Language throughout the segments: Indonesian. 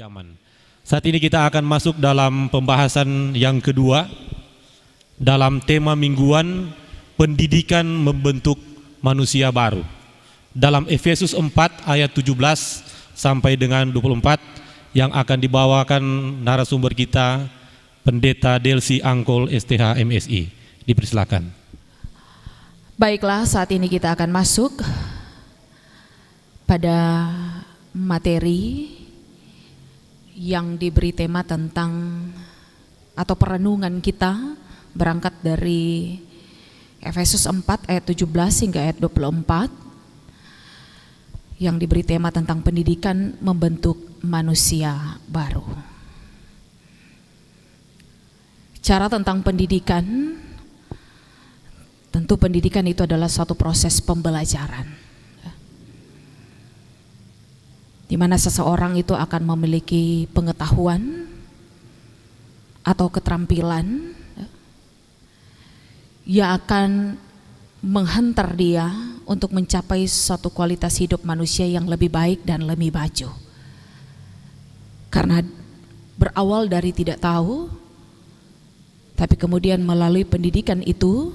ancaman. Saat ini kita akan masuk dalam pembahasan yang kedua dalam tema mingguan pendidikan membentuk manusia baru. Dalam Efesus 4 ayat 17 sampai dengan 24 yang akan dibawakan narasumber kita Pendeta Delsi Angkol STH MSI. Dipersilakan. Baiklah, saat ini kita akan masuk pada materi yang diberi tema tentang atau perenungan kita berangkat dari Efesus 4 ayat 17 hingga ayat 24 yang diberi tema tentang pendidikan membentuk manusia baru. Cara tentang pendidikan, tentu pendidikan itu adalah suatu proses pembelajaran, di mana seseorang itu akan memiliki pengetahuan atau keterampilan yang akan menghantar dia untuk mencapai suatu kualitas hidup manusia yang lebih baik dan lebih maju. Karena berawal dari tidak tahu, tapi kemudian melalui pendidikan itu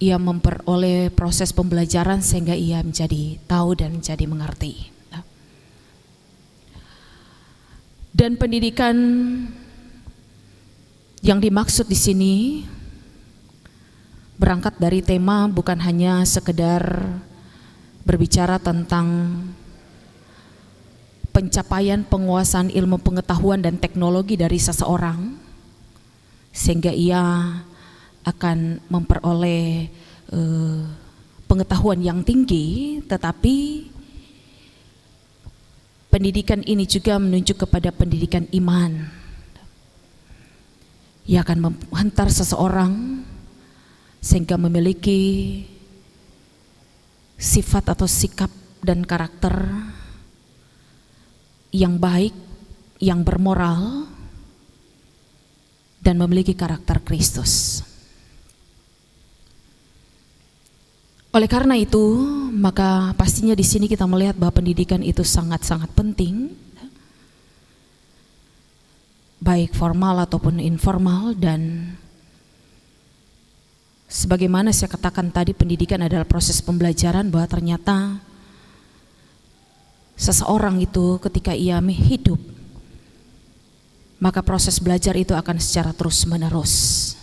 ia memperoleh proses pembelajaran sehingga ia menjadi tahu dan menjadi mengerti. Dan pendidikan yang dimaksud di sini berangkat dari tema bukan hanya sekedar berbicara tentang pencapaian penguasaan ilmu pengetahuan dan teknologi dari seseorang sehingga ia akan memperoleh pengetahuan yang tinggi, tetapi pendidikan ini juga menunjuk kepada pendidikan iman. Ia akan menghantar seseorang sehingga memiliki sifat atau sikap dan karakter yang baik, yang bermoral, dan memiliki karakter Kristus. Oleh karena itu, maka pastinya di sini kita melihat bahwa pendidikan itu sangat-sangat penting, baik formal ataupun informal, dan sebagaimana saya katakan tadi, pendidikan adalah proses pembelajaran bahwa ternyata seseorang itu ketika ia hidup, maka proses belajar itu akan secara terus-menerus.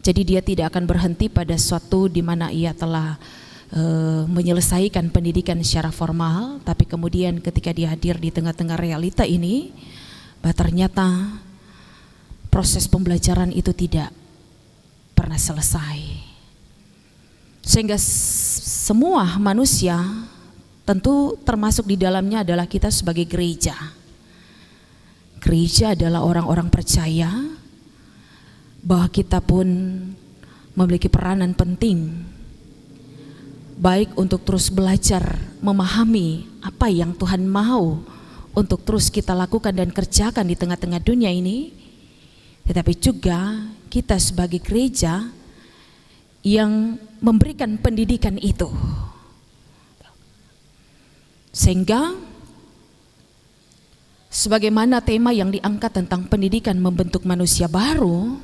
Jadi dia tidak akan berhenti pada suatu di mana ia telah menyelesaikan pendidikan secara formal, tapi kemudian ketika dia hadir di tengah-tengah realita ini, bahwa ternyata proses pembelajaran itu tidak pernah selesai. Sehingga semua manusia, tentu termasuk di dalamnya adalah kita sebagai gereja. Gereja adalah orang-orang percaya bahwa kita pun memiliki peranan penting, baik untuk terus belajar memahami apa yang Tuhan mau untuk terus kita lakukan dan kerjakan di tengah-tengah dunia ini, tetapi juga kita sebagai gereja yang memberikan pendidikan itu. Sehingga sebagaimana tema yang diangkat tentang pendidikan membentuk manusia baru,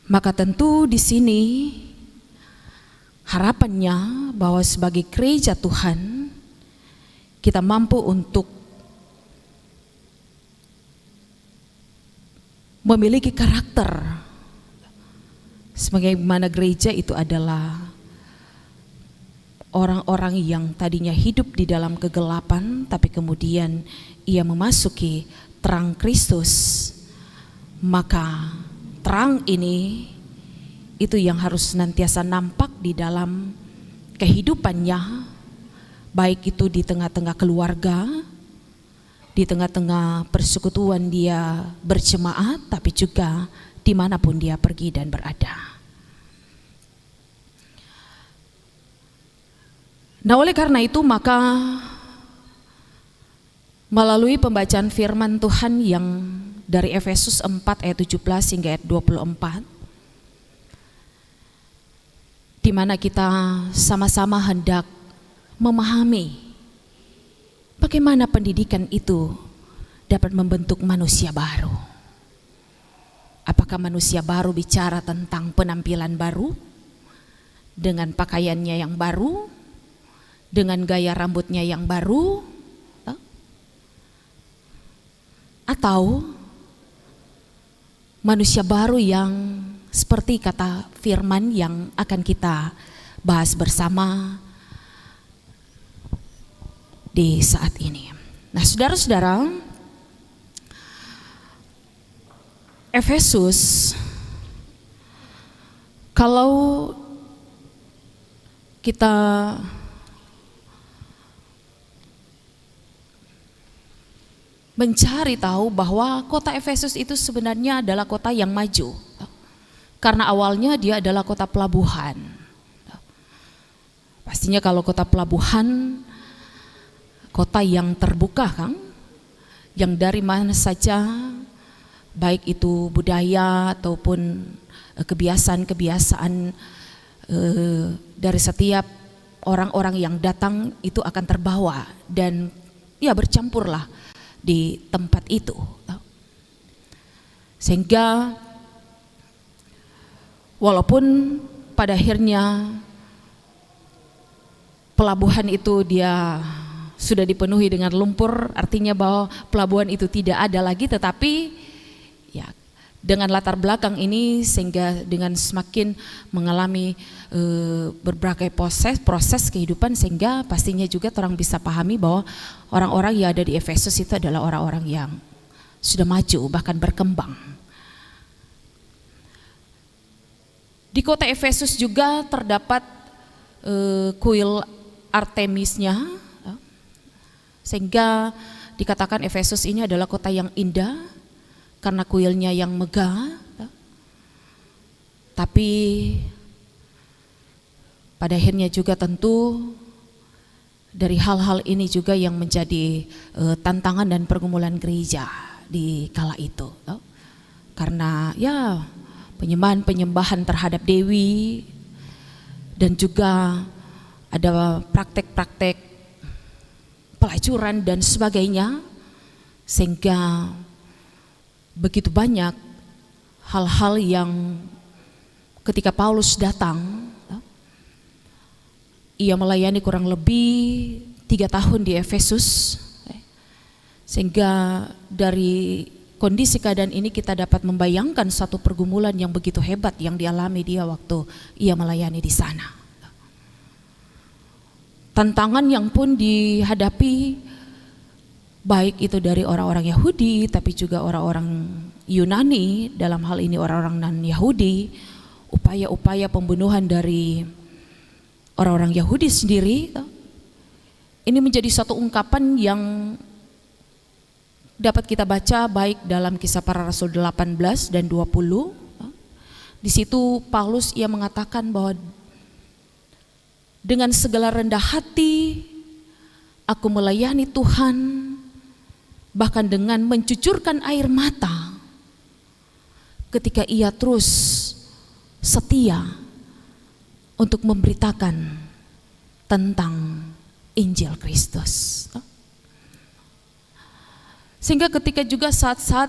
maka tentu di sini harapannya bahwa sebagai gereja Tuhan kita mampu untuk memiliki karakter sebagaimana gereja itu adalah orang-orang yang tadinya hidup di dalam kegelapan, tapi kemudian ia memasuki terang Kristus. Maka terang ini itu yang harus senantiasa nampak di dalam kehidupannya, baik itu di tengah-tengah keluarga, di tengah-tengah persekutuan dia berjemaat, tapi juga dimanapun dia pergi dan berada. Nah, oleh karena itu maka melalui pembacaan firman Tuhan yang dari Efesus 4 ayat 17 hingga ayat 24, di mana kita sama-sama hendak memahami bagaimana pendidikan itu dapat membentuk manusia baru? Apakah manusia baru bicara tentang penampilan baru, dengan pakaiannya yang baru, dengan gaya rambutnya yang baru, atau manusia baru yang seperti kata firman yang akan kita bahas bersama di saat ini. Nah, saudara-saudara, Efesus, kalau kita mencari tahu bahwa kota Efesus itu sebenarnya adalah kota yang maju, karena awalnya dia adalah kota pelabuhan. Pastinya kalau kota pelabuhan, kota yang terbuka kan, yang dari mana saja, baik itu budaya ataupun kebiasaan-kebiasaan dari setiap orang-orang yang datang itu akan terbawa dan ya bercampurlah di tempat itu. Sehingga walaupun pada akhirnya pelabuhan itu dia sudah dipenuhi dengan lumpur, artinya bahwa pelabuhan itu tidak ada lagi, tetapi ya dengan latar belakang ini sehingga dengan semakin mengalami berbagai proses kehidupan, sehingga pastinya juga orang bisa pahami bahwa orang-orang yang ada di Efesus itu adalah orang-orang yang sudah maju bahkan berkembang. Di kota Efesus juga terdapat kuil Artemisnya, sehingga dikatakan Efesus ini adalah kota yang indah karena kuilnya yang megah. Tapi pada akhirnya juga tentu dari hal-hal ini juga yang menjadi tantangan dan pergumulan gereja di kala itu. Karena ya penyembahan terhadap dewi, dan juga ada praktek-praktek pelacuran dan sebagainya, sehingga begitu banyak hal-hal yang ketika Paulus datang, ia melayani kurang lebih 3 tahun di Efesus, sehingga dari kondisi keadaan ini kita dapat membayangkan satu pergumulan yang begitu hebat yang dialami dia waktu ia melayani di sana. Tantangan yang pun dihadapi baik itu dari orang-orang Yahudi tapi juga orang-orang Yunani, dalam hal ini orang-orang non-Yahudi, upaya-upaya pembunuhan dari orang-orang Yahudi sendiri. Ini menjadi satu ungkapan yang dapat kita baca baik dalam Kisah Para Rasul 18 dan 20. Di situ Paulus ia mengatakan bahwa dengan segala rendah hati aku melayani Tuhan, bahkan dengan mencucurkan air mata ketika ia terus setia untuk memberitakan tentang Injil Kristus. Sehingga ketika juga saat-saat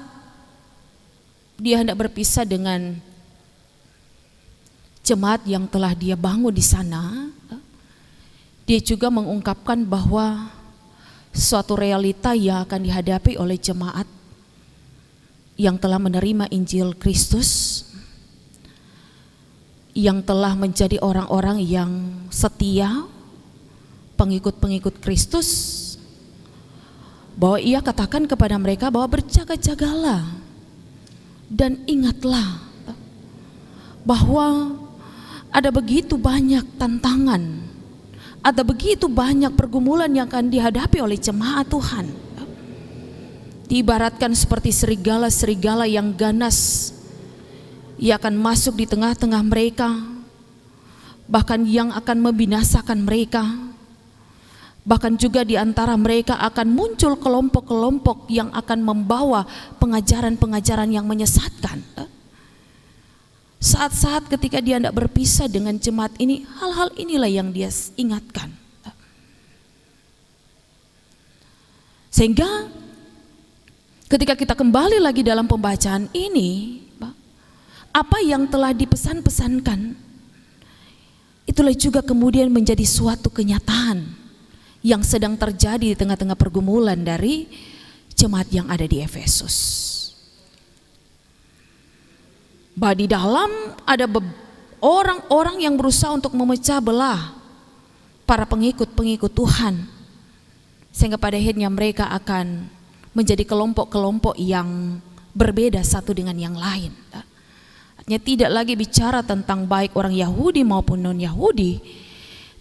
dia hendak berpisah dengan jemaat yang telah dia bangun di sana, dia juga mengungkapkan bahwa suatu realita yang akan dihadapi oleh jemaat yang telah menerima Injil Kristus, yang telah menjadi orang-orang yang setia, pengikut-pengikut Kristus, bahwa ia katakan kepada mereka bahwa berjaga-jagalah dan ingatlah bahwa ada begitu banyak tantangan, ada begitu banyak pergumulan yang akan dihadapi oleh jemaat Tuhan. Diibaratkan seperti serigala-serigala yang ganas, ia akan masuk di tengah-tengah mereka, bahkan yang akan membinasakan mereka. Bahkan juga di antara mereka akan muncul kelompok-kelompok yang akan membawa pengajaran-pengajaran yang menyesatkan. Saat-saat ketika dia hendak berpisah dengan jemaat ini, hal-hal inilah yang dia ingatkan. Sehingga ketika kita kembali lagi dalam pembacaan ini, apa yang telah dipesan-pesankan itulah juga kemudian menjadi suatu kenyataan yang sedang terjadi di tengah-tengah pergumulan dari jemaat yang ada di Efesus. Bahwa di dalam ada orang-orang yang berusaha untuk memecah belah para pengikut-pengikut Tuhan, sehingga pada akhirnya mereka akan menjadi kelompok-kelompok yang berbeda satu dengan yang lain. Artinya tidak lagi bicara tentang baik orang Yahudi maupun non-Yahudi,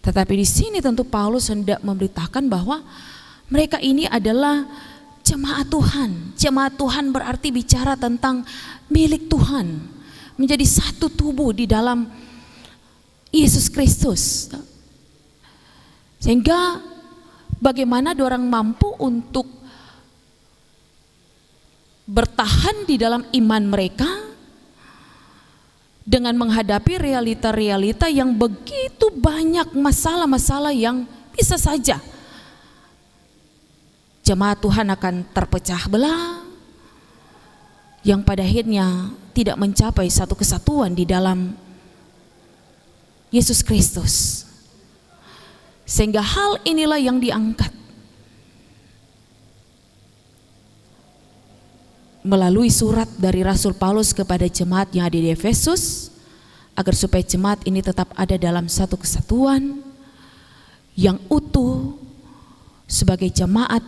tetapi di sini tentu Paulus hendak memberitakan bahwa mereka ini adalah jemaat Tuhan. Jemaat Tuhan berarti bicara tentang milik Tuhan, menjadi satu tubuh di dalam Yesus Kristus. Sehingga bagaimana orang mampu untuk bertahan di dalam iman mereka dengan menghadapi realita-realita yang begitu banyak, masalah-masalah yang bisa saja jemaat Tuhan akan terpecah belah, yang pada akhirnya tidak mencapai satu kesatuan di dalam Yesus Kristus. Sehingga hal inilah yang diangkat melalui surat dari Rasul Paulus kepada jemaat yang ada di Efesus, agar supaya jemaat ini tetap ada dalam satu kesatuan yang utuh sebagai jemaat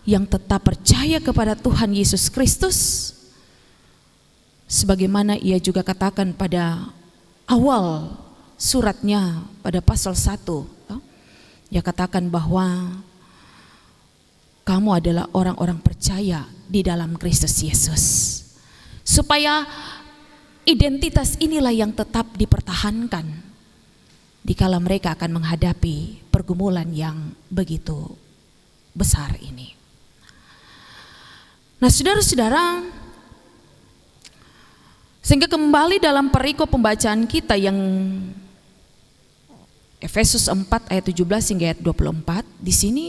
yang tetap percaya kepada Tuhan Yesus Kristus, sebagaimana ia juga katakan pada awal suratnya pada pasal 1. Ia katakan bahwa kamu adalah orang-orang percaya di dalam Kristus Yesus, supaya identitas inilah yang tetap dipertahankan dikala mereka akan menghadapi pergumulan yang begitu besar ini. Nah, saudara-saudara, sehingga kembali dalam perikop pembacaan kita yang Efesus 4 ayat 17 hingga ayat 24, di sini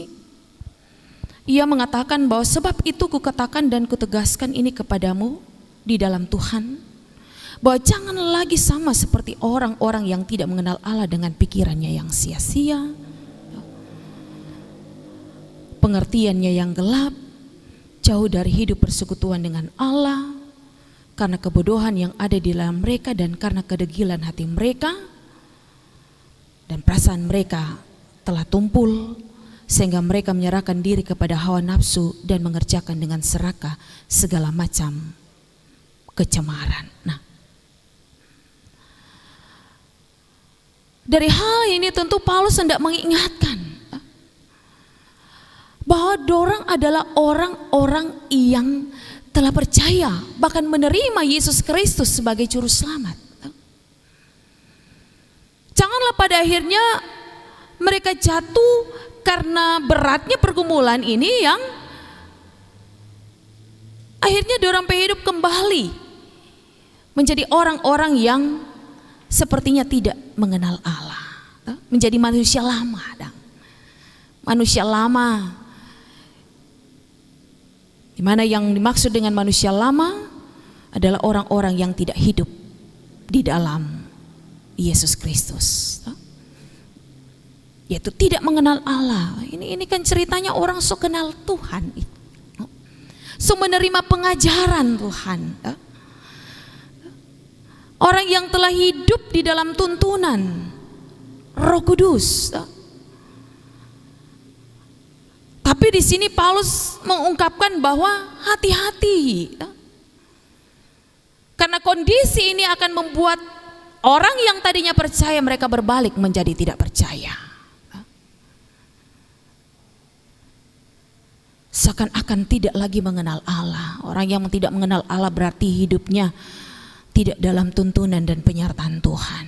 ia mengatakan bahwa sebab itu kukatakan dan kutegaskan ini kepadamu di dalam Tuhan, bahwa jangan lagi sama seperti orang-orang yang tidak mengenal Allah dengan pikirannya yang sia-sia, pengertiannya yang gelap, jauh dari hidup persekutuan dengan Allah, karena kebodohan yang ada di dalam mereka dan karena kedegilan hati mereka, dan perasaan mereka telah tumpul, sehingga mereka menyerahkan diri kepada hawa nafsu dan mengerjakan dengan serakah segala macam kecemaran. Nah, dari hal ini tentu Paulus hendak mengingatkan bahwa dorang adalah orang-orang yang telah percaya, bahkan menerima Yesus Kristus sebagai juru selamat. Janganlah pada akhirnya mereka jatuh karena beratnya pergumulan ini yang akhirnya dorang hidup kembali menjadi orang-orang yang sepertinya tidak mengenal Allah, menjadi manusia lama. Manusia lama, di mana yang dimaksud dengan manusia lama adalah orang-orang yang tidak hidup di dalam Yesus Kristus, yaitu tidak mengenal Allah. Ini kan ceritanya orang so kenal Tuhan, so menerima pengajaran Tuhan, orang yang telah hidup di dalam tuntunan Roh Kudus. Tapi di sini Paulus mengungkapkan bahwa hati-hati, karena kondisi ini akan membuat orang yang tadinya percaya mereka berbalik menjadi tidak percaya. Seakan-akan tidak lagi mengenal Allah. Orang yang tidak mengenal Allah berarti hidupnya tidak dalam tuntunan dan penyertaan Tuhan.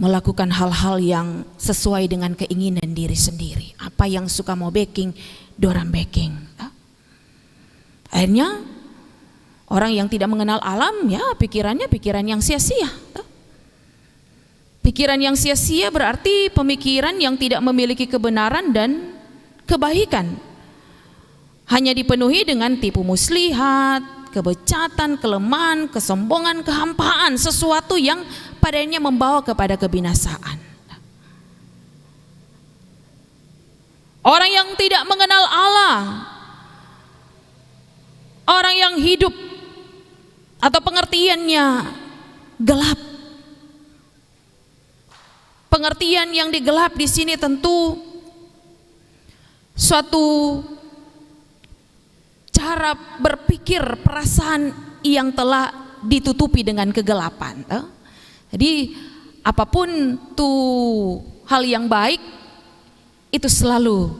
Melakukan hal-hal yang sesuai dengan keinginan diri sendiri. Apa yang suka mau backing, dorang backing. Akhirnya orang yang tidak mengenal alam, ya pikirannya pikiran yang sia-sia. Pikiran yang sia-sia berarti pemikiran yang tidak memiliki kebenaran dan kebaikan hanya dipenuhi dengan tipu muslihat, kebecatan, kelemahan, kesombongan, kehampaan, sesuatu yang padanya membawa kepada kebinasaan. Orang yang tidak mengenal Allah, orang yang hidup atau pengertiannya gelap. Pengertian yang digelap di sini tentu suatu cara berpikir, perasaan yang telah ditutupi dengan kegelapan. Jadi apapun tuh hal yang baik itu selalu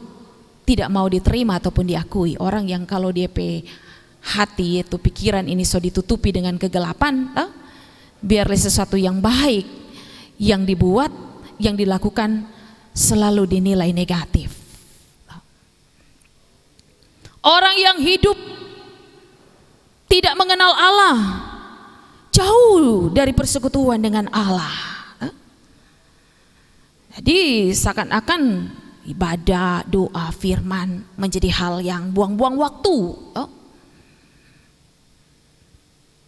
tidak mau diterima ataupun diakui. Orang yang kalau DP hati itu pikiran ini so ditutupi dengan kegelapan, biarlah sesuatu yang baik yang dibuat, yang dilakukan selalu dinilai negatif. Orang yang hidup tidak mengenal Allah, jauh dari persekutuan dengan Allah. Jadi seakan-akan ibadah, doa, firman menjadi hal yang buang-buang waktu.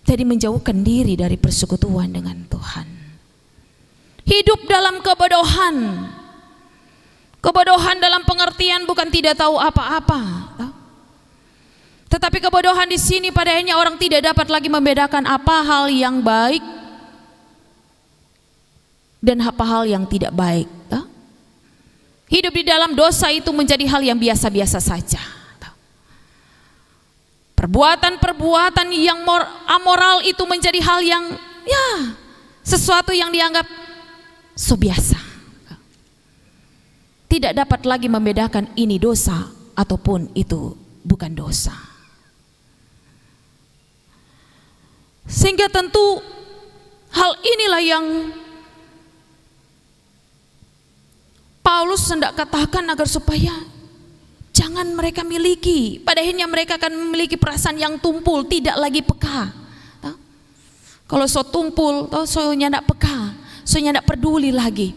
Jadi menjauhkan diri dari persekutuan dengan Tuhan. Hidup dalam kebodohan. Kebodohan dalam pengertian bukan tidak tahu apa-apa, tetapi kebodohan di sini padanya orang tidak dapat lagi membedakan apa hal yang baik dan apa hal yang tidak baik. Hidup di dalam dosa itu menjadi hal yang biasa-biasa saja. Perbuatan-perbuatan yang amoral itu menjadi hal yang sesuatu yang dianggap so biasa. Tidak dapat lagi membedakan ini dosa ataupun itu bukan dosa. Sehingga tentu hal inilah yang Paulus hendak katakan agar supaya jangan mereka miliki. Pada akhirnya mereka akan memiliki perasaan yang tumpul, tidak lagi peka. Kalau so tumpul, so nyandak peka, so nyandak peduli lagi.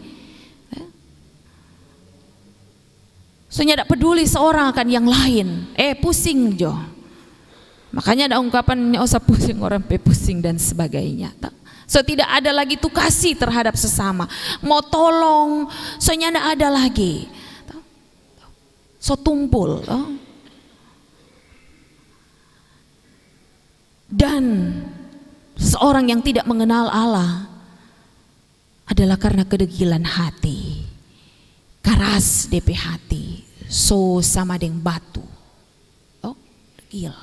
So nyandak peduli seorang akan yang lain. Pusing jo. Makanya ada ungkapan usah pusing orang pusing dan sebagainya. So tidak ada lagi tuh kasih terhadap sesama. Mau tolong, so ndak ada lagi. So tumpul. Dan seorang yang tidak mengenal Allah adalah karena kedegilan hati. Keras DP hati. So sama dengan batu. Degil.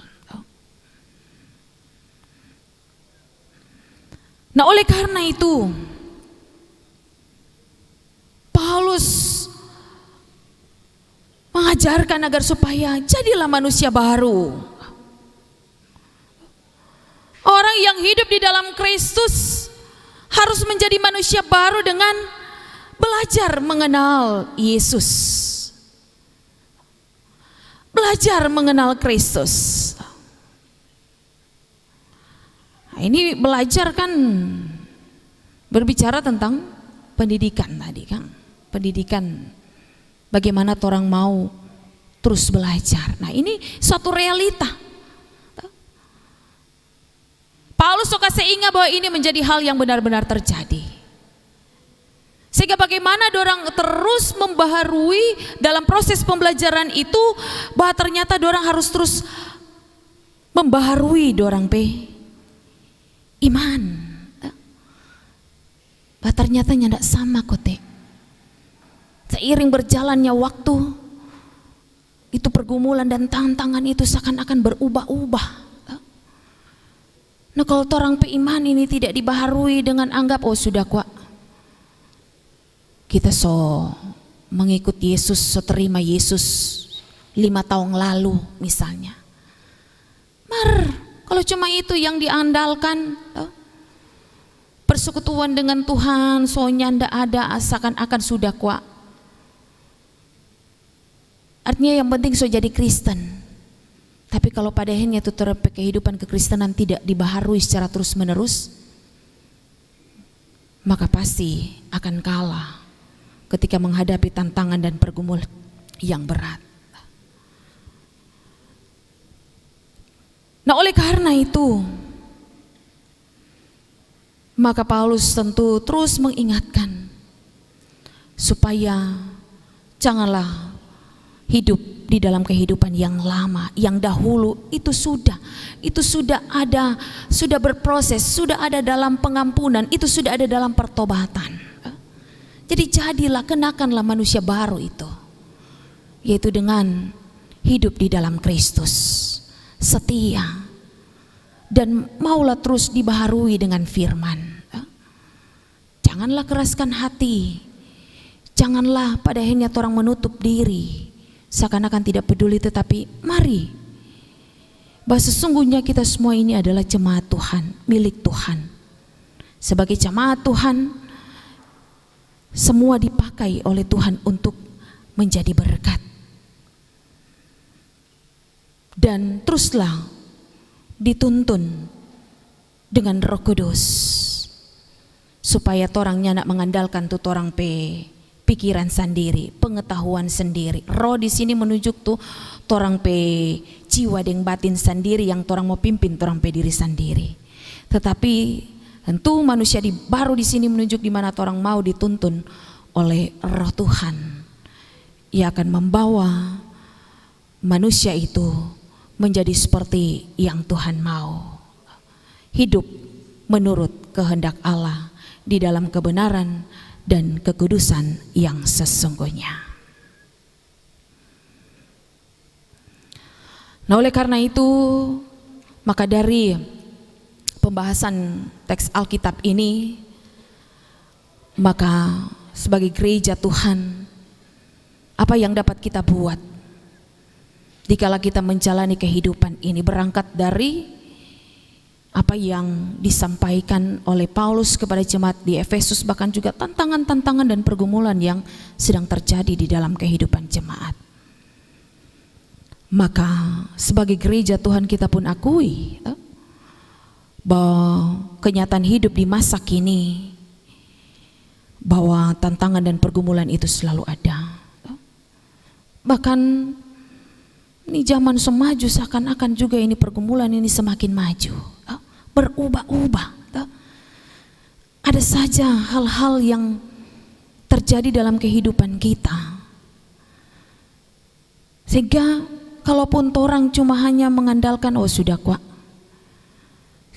Nah oleh karena itu Paulus mengajarkan agar supaya jadilah manusia baru. Orang yang hidup di dalam Kristus harus menjadi manusia baru dengan belajar mengenal Yesus. Belajar mengenal Kristus. Ini belajar kan berbicara tentang pendidikan tadi kan. Pendidikan bagaimana orang mau terus belajar. Nah ini suatu realita. Paulus suka seingat bahwa ini menjadi hal yang benar-benar terjadi. Sehingga bagaimana dorang terus membaharui dalam proses pembelajaran itu, bahwa ternyata dorang harus terus membaharui dorang iman. Bah ternyata nyandak sama kote. Seiring berjalannya waktu, itu pergumulan dan tantangan itu seakan-akan berubah-ubah. Nah kalau orang iman ini tidak dibaharui dengan anggap sudah kuat, kita so mengikut Yesus, so terima Yesus 5 tahun lalu misalnya. Kalau cuma itu yang diandalkan, persekutuan dengan Tuhan, soalnya ndak ada, seakan-akan sudah kuat. Artinya yang penting so jadi Kristen. Tapi kalau pada akhirnya itu kehidupan kekristenan tidak dibaharui secara terus-menerus, maka pasti akan kalah ketika menghadapi tantangan dan pergumulan yang berat. Nah, oleh karena itu, maka Paulus tentu terus mengingatkan supaya janganlah hidup di dalam kehidupan yang lama, yang dahulu itu sudah ada, sudah berproses, sudah ada dalam pengampunan, itu sudah ada dalam pertobatan. Jadi jadilah, kenakanlah manusia baru itu, yaitu dengan hidup di dalam Kristus, setia, dan maulah terus dibaharui dengan firman. Janganlah keraskan hati, janganlah pada akhirnya orang menutup diri, seakan-akan tidak peduli, tetapi mari, bahwa sesungguhnya kita semua ini adalah jemaat Tuhan, milik Tuhan. Sebagai jemaat Tuhan, semua dipakai oleh Tuhan untuk menjadi berkat. Dan teruslah dituntun dengan Roh Kudus, supaya torangnya nak mengandalkan tu torang pikiran sendiri, pengetahuan sendiri. Roh di sini menunjuk tuh torang jiwa deng batin sendiri yang torang mau pimpin torang diri sendiri. Tetapi tentu manusia baru di sini menunjuk di mana torang mau dituntun oleh Roh Tuhan. Ia akan membawa manusia itu menjadi seperti yang Tuhan mau. Hidup menurut kehendak Allah di dalam kebenaran dan kekudusan yang sesungguhnya. Nah, oleh karena itu, maka dari pembahasan teks Alkitab ini, maka sebagai gereja Tuhan, apa yang dapat kita buat dikala kita menjalani kehidupan ini, berangkat dari apa yang disampaikan oleh Paulus kepada jemaat di Efesus, bahkan juga tantangan-tantangan dan pergumulan yang sedang terjadi di dalam kehidupan jemaat. Maka sebagai gereja Tuhan kita pun akui bahwa kenyataan hidup di masa kini, bahwa tantangan dan pergumulan itu selalu ada. Bahkan ini zaman semaju, seakan-akan juga ini pergumulan ini semakin maju, berubah-ubah. Ada saja hal-hal yang terjadi dalam kehidupan kita, sehingga kalaupun orang cuma hanya mengandalkan, oh sudah kok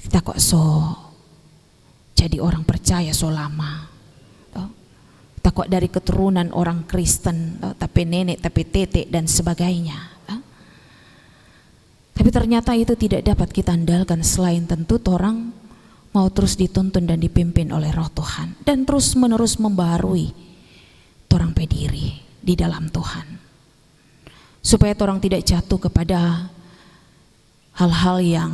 kita kok jadi orang percaya so lama, kita kok dari keturunan orang Kristen, tapi nenek, tapi tetek dan sebagainya. Tapi ternyata itu tidak dapat kita andalkan selain tentu orang mau terus dituntun dan dipimpin oleh Roh Tuhan, dan terus menerus membaharui orang pediri di dalam Tuhan, supaya orang tidak jatuh kepada hal-hal yang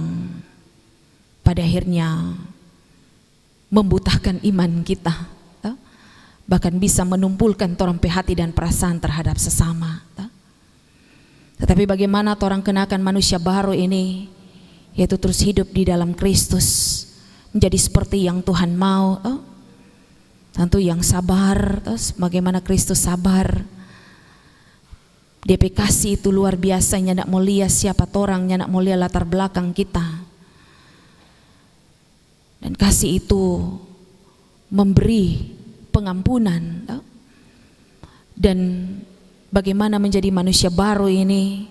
pada akhirnya membutakan iman kita, bahkan bisa menumpulkan orang hati dan perasaan terhadap sesama. Tetapi bagaimana orang kenakan manusia baru ini, yaitu terus hidup di dalam Kristus, menjadi seperti yang Tuhan mau, tentu yang sabar, bagaimana Kristus sabar. DP kasih itu luar biasa, nyak mau lihat siapa orangnya, nyak mau lihat latar belakang kita. Dan kasih itu memberi pengampunan, dan bagaimana menjadi manusia baru ini,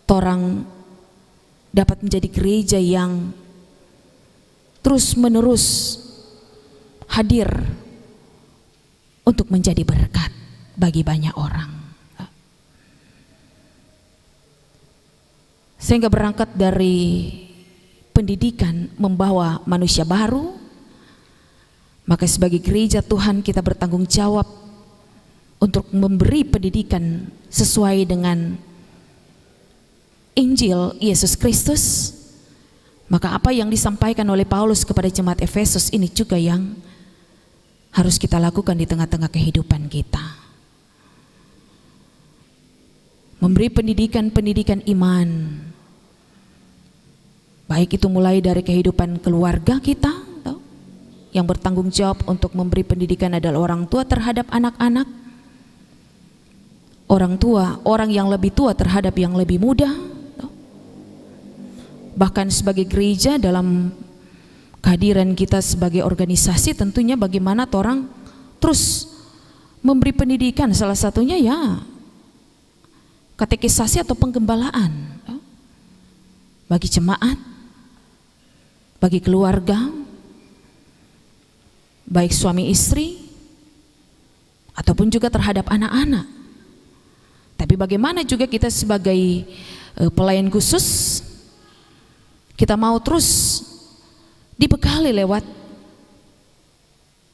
orang dapat menjadi gereja yang terus menerus hadir untuk menjadi berkat bagi banyak orang. Sehingga berangkat dari pendidikan membawa manusia baru, maka sebagai gereja Tuhan kita bertanggung jawab untuk memberi pendidikan sesuai dengan Injil Yesus Kristus. Maka apa yang disampaikan oleh Paulus kepada jemaat Efesus ini juga yang harus kita lakukan di tengah-tengah kehidupan kita. Memberi pendidikan iman, baik itu mulai dari kehidupan keluarga kita, yang bertanggung jawab untuk memberi pendidikan adalah orang tua terhadap anak-anak, orang tua, orang yang lebih tua terhadap yang lebih muda, bahkan sebagai gereja dalam kehadiran kita sebagai organisasi, tentunya bagaimana orang terus memberi pendidikan, salah satunya ya katekisasi atau penggembalaan bagi jemaat, bagi keluarga, baik suami istri ataupun juga terhadap anak-anak. Tapi bagaimana juga kita sebagai pelayan khusus, kita mau terus dibekali lewat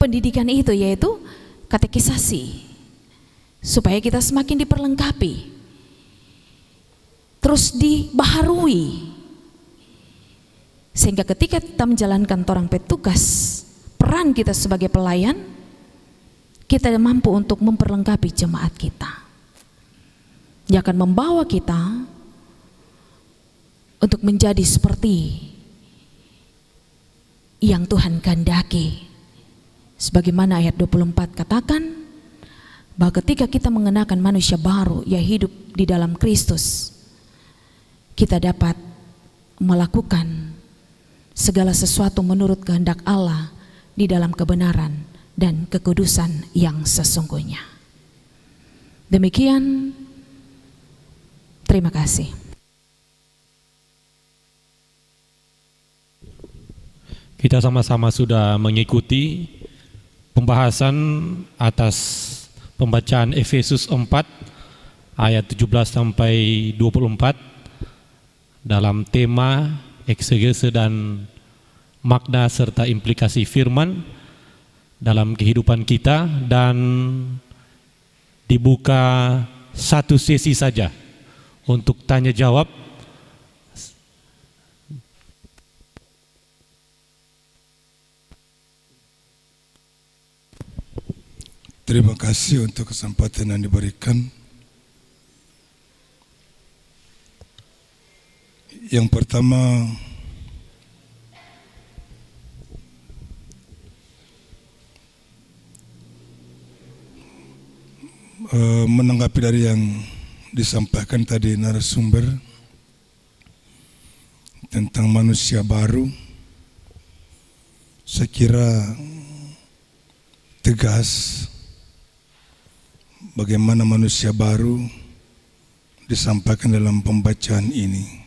pendidikan itu, yaitu katekisasi, supaya kita semakin diperlengkapi, terus dibaharui, sehingga ketika kita menjalankan torang petugas, peran kita sebagai pelayan, kita mampu untuk memperlengkapi jemaat kita. Dia akan membawa kita untuk menjadi seperti yang Tuhan kehendaki. Sebagaimana ayat 24 katakan, bahwa ketika kita mengenakan manusia baru yang hidup di dalam Kristus, kita dapat melakukan segala sesuatu menurut kehendak Allah di dalam kebenaran dan kekudusan yang sesungguhnya. Demikian, terima kasih. Kita sama-sama sudah mengikuti pembahasan atas pembacaan Efesus 4 ayat 17 sampai 24 dalam tema eksegese dan makna serta implikasi firman dalam kehidupan kita, dan dibuka satu sesi saja untuk tanya jawab. Terima kasih untuk kesempatan yang diberikan. Yang pertama, menanggapi dari yang disampaikan tadi narasumber tentang manusia baru, saya kira tegas bagaimana manusia baru disampaikan dalam pembacaan ini.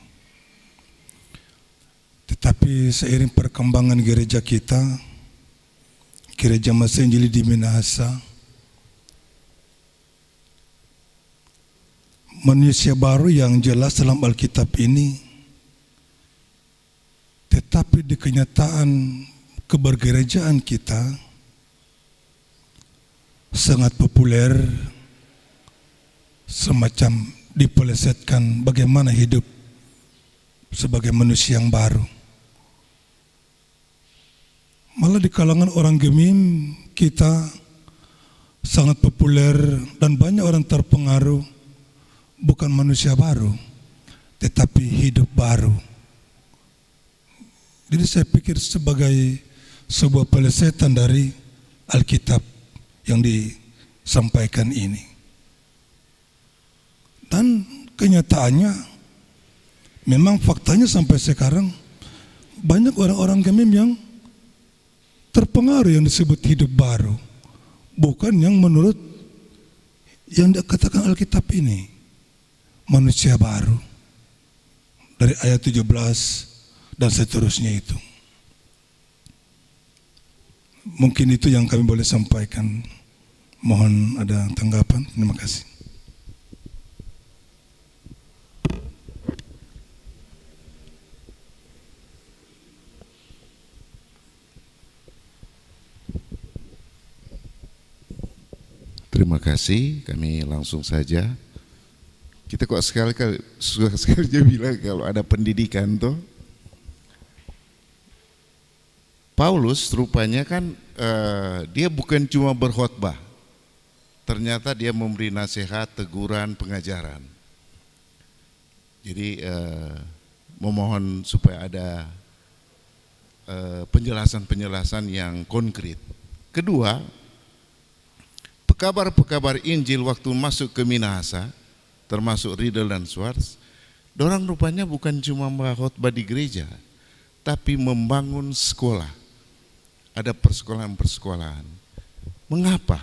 Tetapi seiring perkembangan gereja kita, gereja Masa Injili di Minahasa, manusia baru yang jelas dalam Alkitab ini, tetapi di kenyataan kebergerejaan kita sangat populer, semacam dipelesetkan bagaimana hidup sebagai manusia yang baru. Malah di kalangan orang Gemim kita sangat populer dan banyak orang terpengaruh, bukan manusia baru, tetapi hidup baru. Jadi saya pikir sebagai sebuah pelesetan dari Alkitab yang disampaikan ini. Dan kenyataannya memang faktanya sampai sekarang banyak orang-orang Gemim yang terpengaruh yang disebut hidup baru, bukan yang menurut yang dikatakan Alkitab ini, manusia baru dari ayat 17 dan seterusnya itu. Mungkin itu yang kami boleh sampaikan. Mohon ada tanggapan. Terima kasih. Terima kasih, kami langsung saja. Kita kok sekali-kali dia bilang kalau ada pendidikan tuh. Paulus rupanya kan dia bukan cuma berkhotbah, ternyata dia memberi nasihat, teguran, pengajaran. Jadi memohon supaya ada penjelasan-penjelasan yang konkret. Kedua, pekabar-pekabar Injil waktu masuk ke Minahasa, termasuk Riedel dan Schwartz, Dorang rupanya bukan cuma khotbah di gereja, tapi membangun sekolah. Ada persekolahan-persekolahan. Mengapa?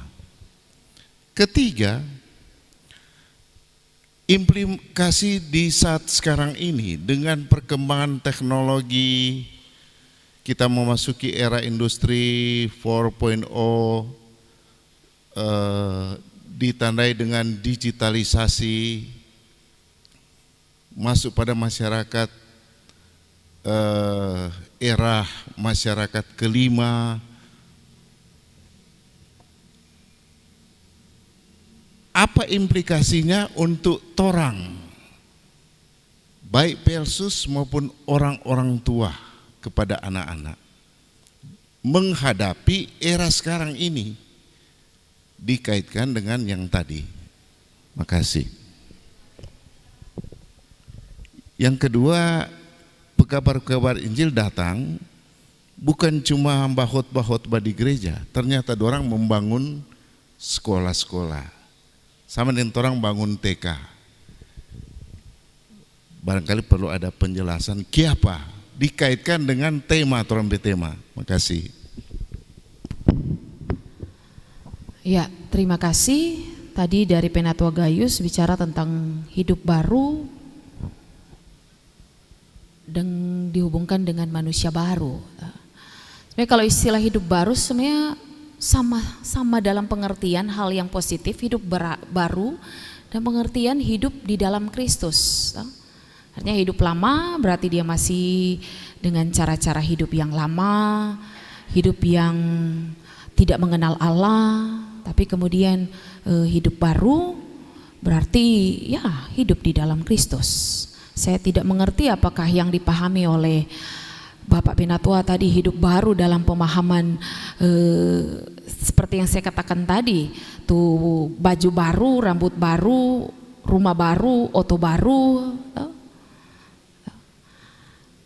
Ketiga, implikasi di saat sekarang ini dengan perkembangan teknologi, kita memasuki era industri 4.0, ditandai dengan digitalisasi, masuk pada masyarakat era masyarakat kelima. Apa implikasinya untuk torang, baik pelsus maupun orang-orang tua kepada anak-anak menghadapi era sekarang ini, dikaitkan dengan yang tadi. Makasih. Yang kedua, pekabar-pekabar Injil datang bukan cuma hamba khotbah-khotbah di gereja, ternyata dorang membangun sekolah-sekolah. Sama dengan orang bangun TK. Barangkali perlu ada penjelasan kiapa dikaitkan dengan tema orang betema. Makasih. Ya, terima kasih. Tadi dari Penatua Gayus bicara tentang hidup baru dan dihubungkan dengan manusia baru. Sebenarnya kalau istilah hidup baru sebenarnya sama dalam pengertian hal yang positif, hidup baru, dan pengertian hidup di dalam Kristus. Artinya hidup lama berarti dia masih dengan cara-cara hidup yang lama, hidup yang tidak mengenal Allah, tapi kemudian hidup baru berarti ya hidup di dalam Kristus. Saya tidak mengerti apakah yang dipahami oleh Bapak Penatua tadi hidup baru dalam pemahaman seperti yang saya katakan tadi, tuh baju baru, rambut baru, rumah baru, oto baru.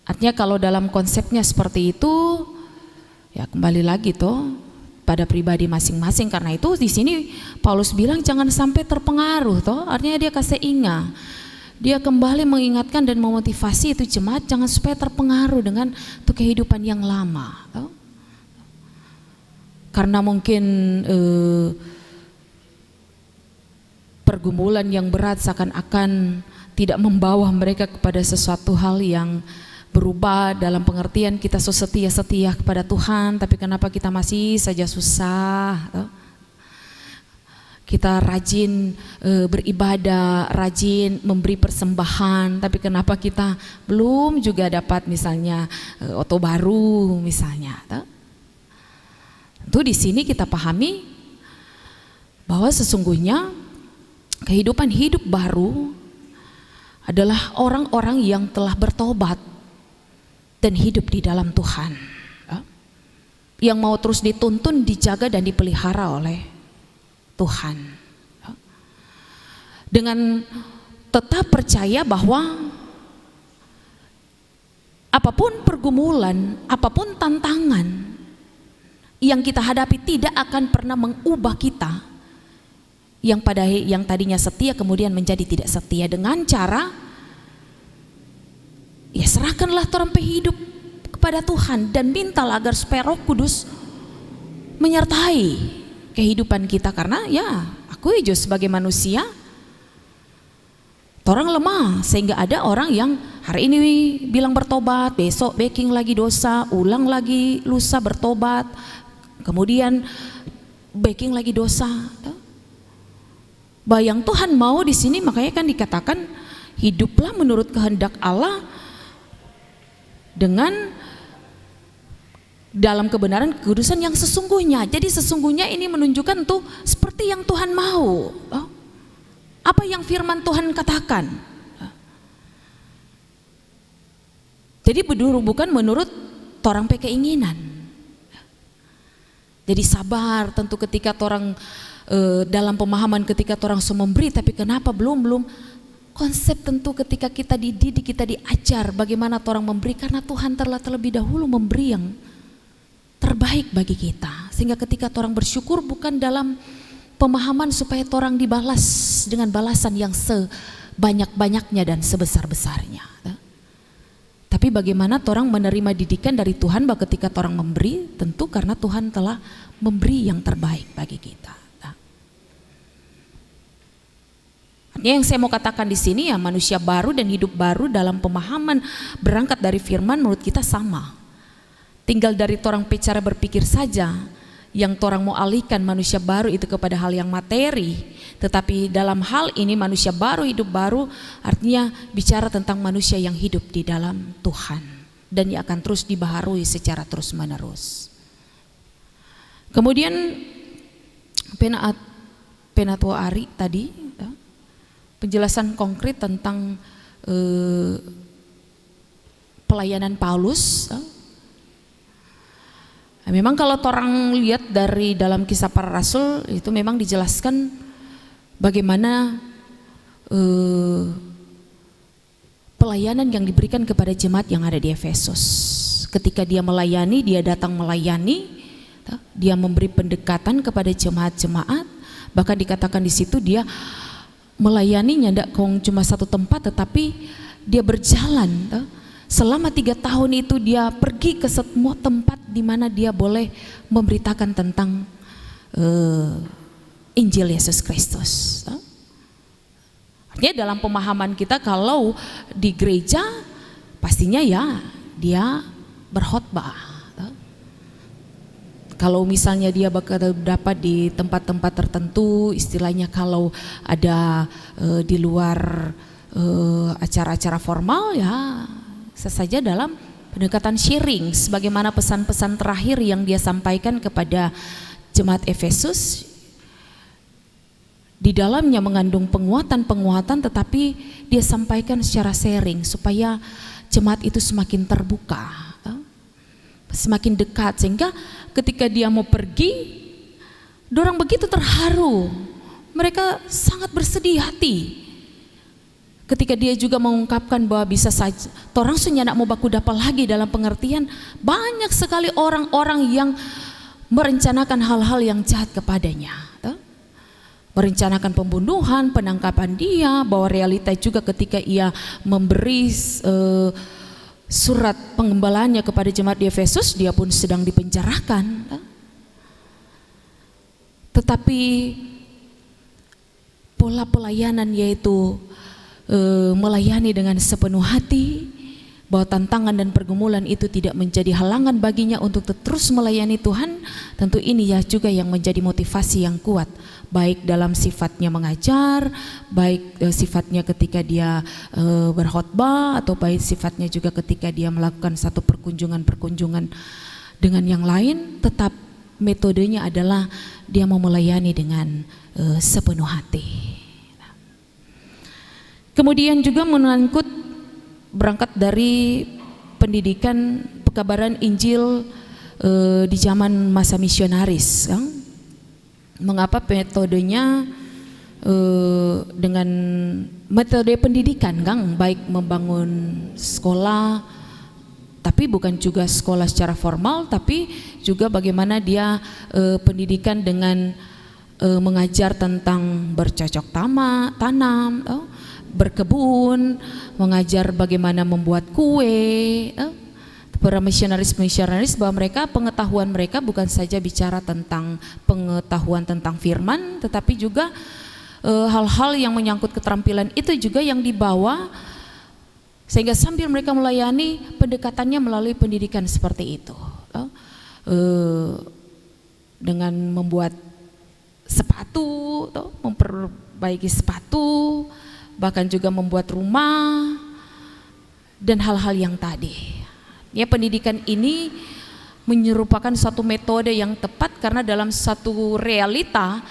Artinya kalau dalam konsepnya seperti itu, ya kembali lagi toh pada pribadi masing-masing. Karena itu di sini Paulus bilang jangan sampai terpengaruh toh. Artinya dia kasih ingat. Dia kembali mengingatkan dan memotivasi itu jemaat jangan supaya terpengaruh dengan tuh kehidupan yang lama. Karena mungkin pergumulan yang berat seakan-akan tidak membawa mereka kepada sesuatu hal yang berubah dalam pengertian kita setia kepada Tuhan, tapi kenapa kita masih saja susah? Kita rajin beribadah, rajin memberi persembahan, tapi kenapa kita belum juga dapat misalnya oto baru misalnya? Tentu di sini kita pahami bahwa sesungguhnya kehidupan hidup baru adalah orang-orang yang telah bertobat dan hidup di dalam Tuhan, yang mau terus dituntun, dijaga dan dipelihara oleh Tuhan, dengan tetap percaya bahwa apapun pergumulan, apapun tantangan yang kita hadapi tidak akan pernah mengubah kita yang tadinya setia kemudian menjadi tidak setia, dengan cara ya serahkanlah terempe hidup kepada Tuhan dan mintalah agar supaya Roh Kudus menyertai kehidupan kita. Karena ya aku juga sebagai manusia orang lemah, sehingga ada orang yang hari ini bilang bertobat, besok baking lagi dosa, ulang lagi lusa bertobat, kemudian baking lagi dosa. Bayang Tuhan mau di sini, makanya kan dikatakan hiduplah menurut kehendak Allah dengan dalam kebenaran kekudusan yang sesungguhnya. Jadi sesungguhnya ini menunjukkan tuh seperti yang Tuhan mau, apa yang firman Tuhan katakan. Jadi bukan menurut orang pe keinginan. Jadi sabar tentu ketika orang dalam pemahaman ketika orang memberi, tapi kenapa belum konsep tentu ketika kita dididik, kita diajar bagaimana orang memberi, karena Tuhan telah terlebih dahulu memberi yang terbaik bagi kita, sehingga ketika orang bersyukur bukan dalam pemahaman supaya orang dibalas dengan balasan yang sebanyak-banyaknya dan sebesar-besarnya. Tapi bagaimana orang menerima didikan dari Tuhan bahwa ketika orang memberi, tentu karena Tuhan telah memberi yang terbaik bagi kita. Artinya yang saya mau katakan di sini ya, manusia baru dan hidup baru dalam pemahaman berangkat dari firman menurut kita sama. Tinggal dari orang cara berpikir saja yang orang mau alihkan manusia baru itu kepada hal yang materi. Tetapi dalam hal ini manusia baru, hidup baru artinya bicara tentang manusia yang hidup di dalam Tuhan dan yang akan terus dibaharui secara terus menerus. Kemudian Penatua Ari tadi penjelasan konkret tentang pelayanan Paulus. Memang kalau orang lihat dari dalam Kisah Para Rasul itu memang dijelaskan bagaimana pelayanan yang diberikan kepada jemaat yang ada di Efesus. Ketika dia melayani, dia datang melayani, dia memberi pendekatan kepada jemaat-jemaat. Bahkan dikatakan di situ dia melayani nyandak cuma satu tempat, tetapi dia berjalan. Selama 3 tahun itu dia pergi ke semua tempat di mana dia boleh memberitakan tentang Injil Yesus Kristus. Artinya dalam pemahaman kita kalau di gereja pastinya ya dia berkhotbah. Kalau misalnya dia dapat di tempat-tempat tertentu, istilahnya kalau ada di luar acara-acara formal ya sesaja dalam pendekatan sharing sebagaimana pesan-pesan terakhir yang dia sampaikan kepada jemaat Efesus. Di dalamnya mengandung penguatan-penguatan, tetapi dia sampaikan secara sharing supaya jemaat itu semakin terbuka, semakin dekat, sehingga ketika dia mau pergi, dorang begitu terharu, mereka sangat bersedih hati. Ketika dia juga mengungkapkan bahwa bisa saja torang sunya nak mau baku dapat lagi dalam pengertian banyak sekali orang-orang yang merencanakan hal-hal yang jahat kepadanya, merencanakan pembunuhan, penangkapan dia, bahwa realita juga ketika ia memberi surat pengembalaannya kepada jemaat di Efesus, dia pun sedang dipenjarakan. Tetapi pola pelayanan yaitu melayani dengan sepenuh hati, bahwa tantangan dan pergumulan itu tidak menjadi halangan baginya untuk terus melayani Tuhan. Tentu ini ya juga yang menjadi motivasi yang kuat, baik dalam sifatnya mengajar, baik sifatnya ketika dia berkhotbah, atau baik sifatnya juga ketika dia melakukan satu perkunjungan-perkunjungan dengan yang lain. Tetap metodenya adalah dia mau melayani dengan sepenuh hati. Kemudian juga menyangkut berangkat dari pendidikan pekabaran Injil di zaman masa misionaris, mengapa metodenya dengan metode pendidikan, baik membangun sekolah, tapi bukan juga sekolah secara formal, tapi juga bagaimana dia pendidikan dengan mengajar tentang bercocok tanam, berkebun, mengajar bagaimana membuat kue. Para misionaris bahwa mereka pengetahuan mereka bukan saja bicara tentang pengetahuan tentang firman, tetapi juga hal-hal yang menyangkut keterampilan itu juga yang dibawa, sehingga sambil mereka melayani pendekatannya melalui pendidikan seperti itu, dengan membuat sepatu, memperbaiki sepatu, bahkan juga membuat rumah dan hal-hal yang tadi. Ya, pendidikan ini menyerupakan suatu metode yang tepat karena dalam satu realita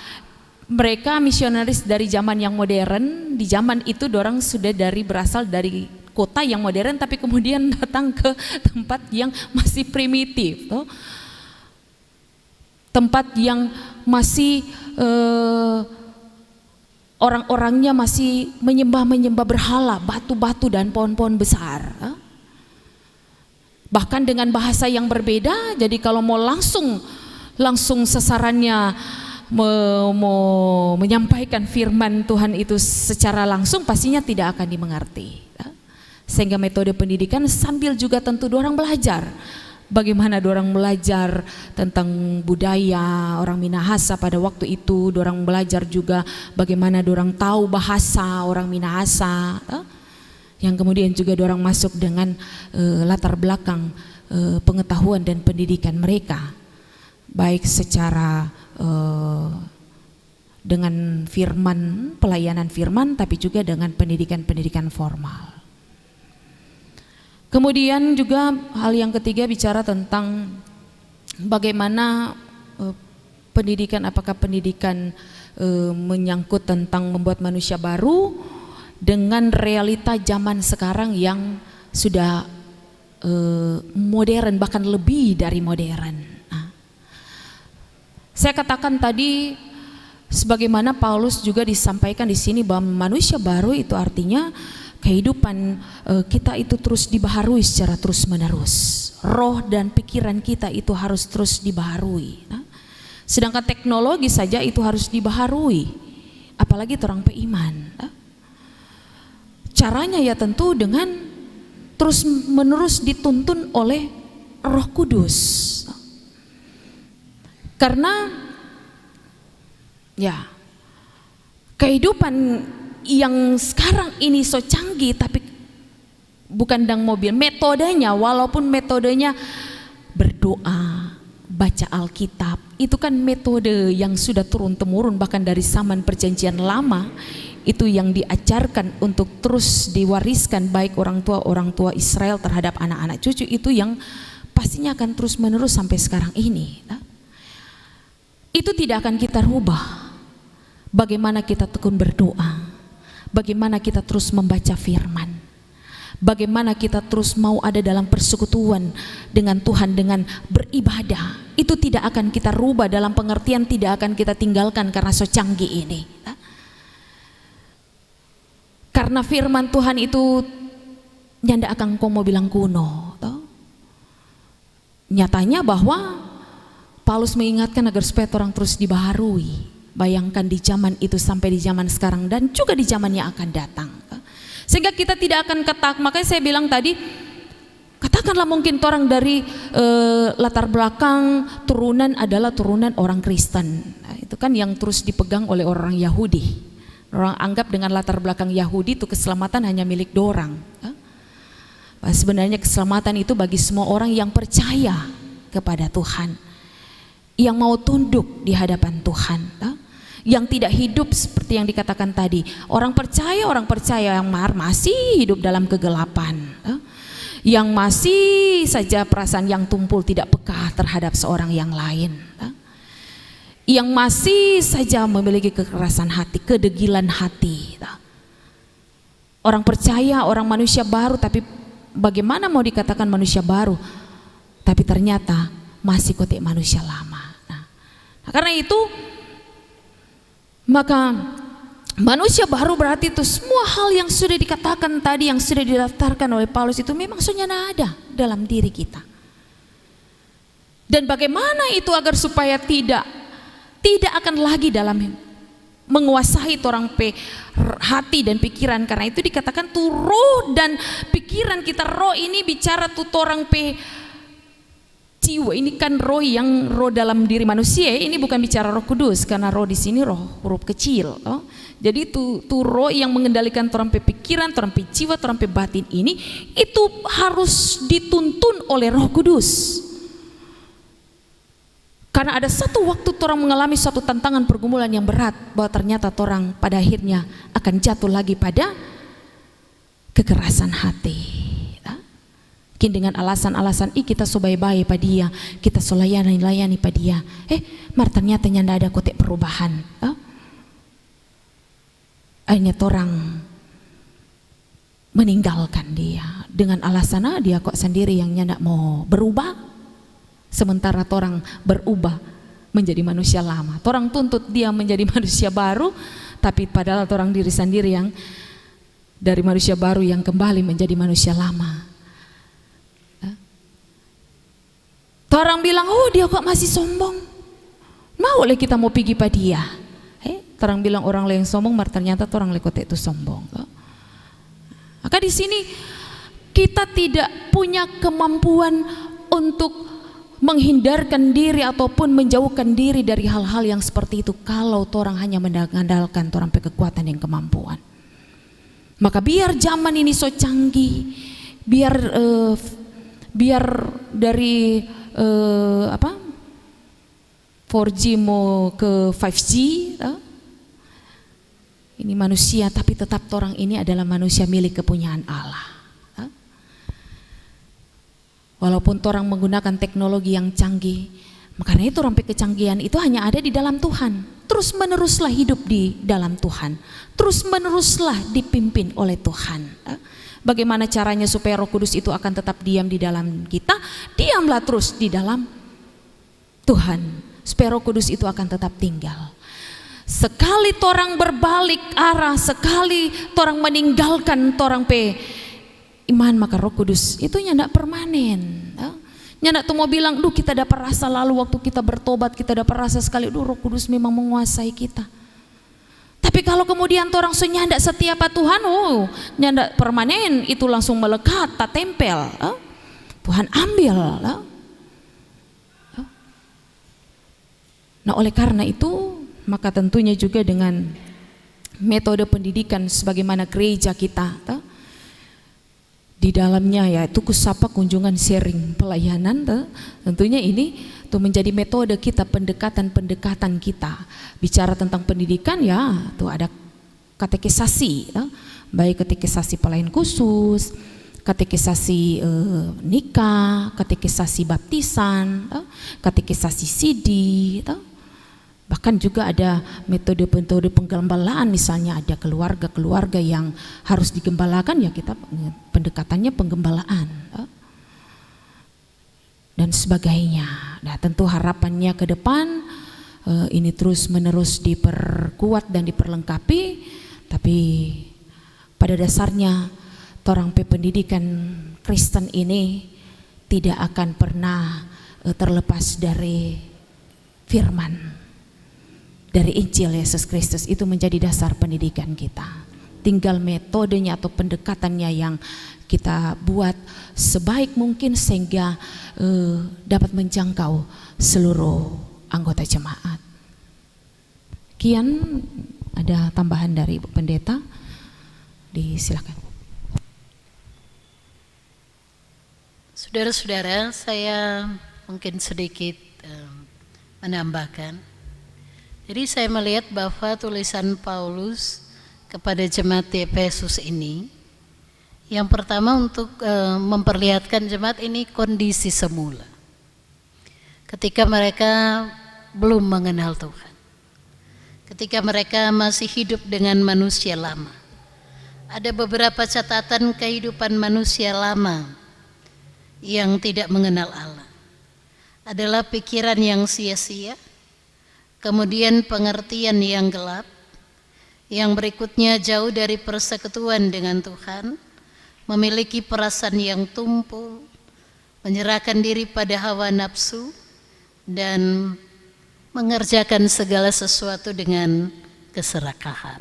mereka misionaris dari zaman yang modern. Di zaman itu dorang sudah berasal dari kota yang modern, tapi kemudian datang ke tempat yang masih primitif, tempat yang masih orang-orangnya masih menyembah berhala, batu-batu dan pohon-pohon besar. Bahkan dengan bahasa yang berbeda. Jadi kalau mau langsung sasarannya menyampaikan firman Tuhan itu secara langsung, pastinya tidak akan dimengerti. Sehingga metode pendidikan sambil juga tentu dorang belajar bagaimana dorang belajar tentang budaya orang Minahasa pada waktu itu, dorang belajar juga bagaimana dorang tahu bahasa orang Minahasa, yang kemudian juga dorang masuk dengan latar belakang pengetahuan dan pendidikan mereka, baik secara dengan firman, pelayanan firman, tapi juga dengan pendidikan-pendidikan formal. Kemudian juga hal yang ketiga bicara tentang bagaimana pendidikan, apakah pendidikan menyangkut tentang membuat manusia baru dengan realita zaman sekarang yang sudah modern, bahkan lebih dari modern. Saya katakan tadi, sebagaimana Paulus juga disampaikan di sini, bahwa manusia baru itu artinya kehidupan kita itu terus dibaharui secara terus menerus. Roh dan pikiran kita itu harus terus dibaharui. Sedangkan teknologi saja itu harus dibaharui, apalagi orang beriman. Caranya ya tentu dengan terus menerus dituntun oleh Roh Kudus. Karena ya kehidupan yang sekarang ini so canggih, tapi bukan dang mobil metodenya, walaupun metodenya berdoa, baca Alkitab, itu kan metode yang sudah turun temurun bahkan dari zaman perjanjian lama, itu yang diajarkan untuk terus diwariskan baik orang tua Israel terhadap anak-anak cucu, itu yang pastinya akan terus menerus sampai sekarang ini. Itu tidak akan kita rubah. Bagaimana kita tekun berdoa, bagaimana kita terus membaca firman, bagaimana kita terus mau ada dalam persekutuan dengan Tuhan dengan beribadah, itu tidak akan kita rubah, dalam pengertian tidak akan kita tinggalkan karena so canggih ini. Karena firman Tuhan itu nyanda akan kau mau bilang kuno. Nyatanya bahwa Paulus mengingatkan agar supaya orang terus dibaharui. Bayangkan di zaman itu sampai di zaman sekarang dan juga di zaman yang akan datang. Sehingga kita tidak akan makanya saya bilang tadi, katakanlah mungkin orang dari latar belakang turunan adalah turunan orang Kristen. Nah, itu kan yang terus dipegang oleh orang Yahudi. Orang anggap dengan latar belakang Yahudi itu keselamatan hanya milik dorang. Sebenarnya keselamatan itu bagi semua orang yang percaya kepada Tuhan, yang mau tunduk di hadapan Tuhan, yang tidak hidup seperti yang dikatakan tadi, orang percaya yang masih hidup dalam kegelapan, yang masih saja perasaan yang tumpul tidak peka terhadap seorang yang lain, yang masih saja memiliki kekerasan hati, kedegilan hati. Orang percaya, orang manusia baru, tapi bagaimana mau dikatakan manusia baru tapi ternyata masih kotek manusia lama. Nah, karena itu maka manusia baru berarti itu semua hal yang sudah dikatakan tadi, yang sudah didaftarkan oleh Paulus itu memang sudah ada dalam diri kita. Dan bagaimana itu agar supaya tidak akan lagi dalam menguasai orang hati dan pikiran, karena itu dikatakan tuh roh dan pikiran kita. Roh ini bicara tuh orang jiwa, ini kan roh yang roh dalam diri manusia, ini bukan bicara Roh Kudus, karena roh di sini roh huruf kecil. Jadi tuh roh yang mengendalikan orang pikiran, orang jiwa, orang batin ini, itu harus dituntun oleh Roh Kudus. Karena ada satu waktu orang mengalami suatu tantangan pergumulan yang berat, bahwa ternyata orang pada akhirnya akan jatuh lagi pada kekerasan hati. Dengan alasan-alasan kita so baik-baik pada dia, kita so layani pada dia, mar ternyata nyanda ada kotek perubahan. Akhirnya orang meninggalkan dia dengan alasan dia kok sendiri yang nyanda mau berubah, sementara orang berubah menjadi manusia lama. Orang tuntut dia menjadi manusia baru, tapi padahal orang diri sendiri yang dari manusia baru yang kembali menjadi manusia lama. Orang bilang, oh dia kok masih sombong, Mau oleh kita mau pergi pada dia. Terang bilang orang lain sombong, ternyata orang lekote itu sombong. Maka di sini kita tidak punya kemampuan untuk menghindarkan diri ataupun menjauhkan diri dari hal-hal yang seperti itu kalau orang hanya mengandalkan orang kekuatan dan kemampuan. Maka biar zaman ini so canggih, biar dari 4G mau ke 5G, ini manusia, tapi tetap orang ini adalah manusia milik kepunyaan Allah. Walaupun orang menggunakan teknologi yang canggih, makanya itu sampai kecanggihan itu hanya ada di dalam Tuhan. Terus meneruslah hidup di dalam Tuhan, terus meneruslah dipimpin oleh Tuhan. Bagaimana caranya supaya Roh Kudus itu akan tetap diam di dalam kita? Diamlah terus di dalam Tuhan, supaya Roh Kudus itu akan tetap tinggal. Sekali torang berbalik arah, sekali torang meninggalkan torang iman, maka Roh Kudus itu nyandak permanen. Nyandak tuh mau bilang, duh kita dapat rasa lalu waktu kita bertobat, kita dapat rasa sekali, duh Roh Kudus memang menguasai kita. Tapi kalau kemudian torang nyandak setia pada Tuhan, nyandak permanen, itu langsung melekat, tak tempel. Tuhan ambil. Nah oleh karena itu, maka tentunya juga dengan metode pendidikan sebagaimana gereja kita di dalamnya yaitu kusapa kunjungan sharing pelayanan, tentunya ini tuh menjadi metode kita, pendekatan kita bicara tentang pendidikan ya, tuh ada katekisasi, baik katekisasi pelayan khusus, katekisasi nikah, katekisasi baptisan, katekisasi sidi, bahkan juga ada metode-metode penggembalaan, misalnya ada keluarga-keluarga yang harus digembalakan, ya kita pendekatannya penggembalaan dan sebagainya. Nah tentu harapannya ke depan ini terus menerus diperkuat dan diperlengkapi, tapi pada dasarnya orang pendidikan Kristen ini tidak akan pernah terlepas dari firman, dari Injil Yesus Kristus. Itu menjadi dasar pendidikan kita. Tinggal metodenya atau pendekatannya yang kita buat sebaik mungkin sehingga dapat menjangkau seluruh anggota jemaat. Kian ada tambahan dari Ibu Pendeta? Disilakan. Saudara-saudara, saya mungkin sedikit menambahkan. Jadi saya melihat bahwa tulisan Paulus kepada jemaat di Efesus ini, yang pertama untuk memperlihatkan jemaat ini kondisi semula. Ketika mereka belum mengenal Tuhan. Ketika mereka masih hidup dengan manusia lama. Ada beberapa catatan kehidupan manusia lama yang tidak mengenal Allah. Adalah pikiran yang sia-sia, kemudian pengertian yang gelap, yang berikutnya jauh dari persekutuan dengan Tuhan, memiliki perasaan yang tumpul, menyerahkan diri pada hawa nafsu, dan mengerjakan segala sesuatu dengan keserakahan.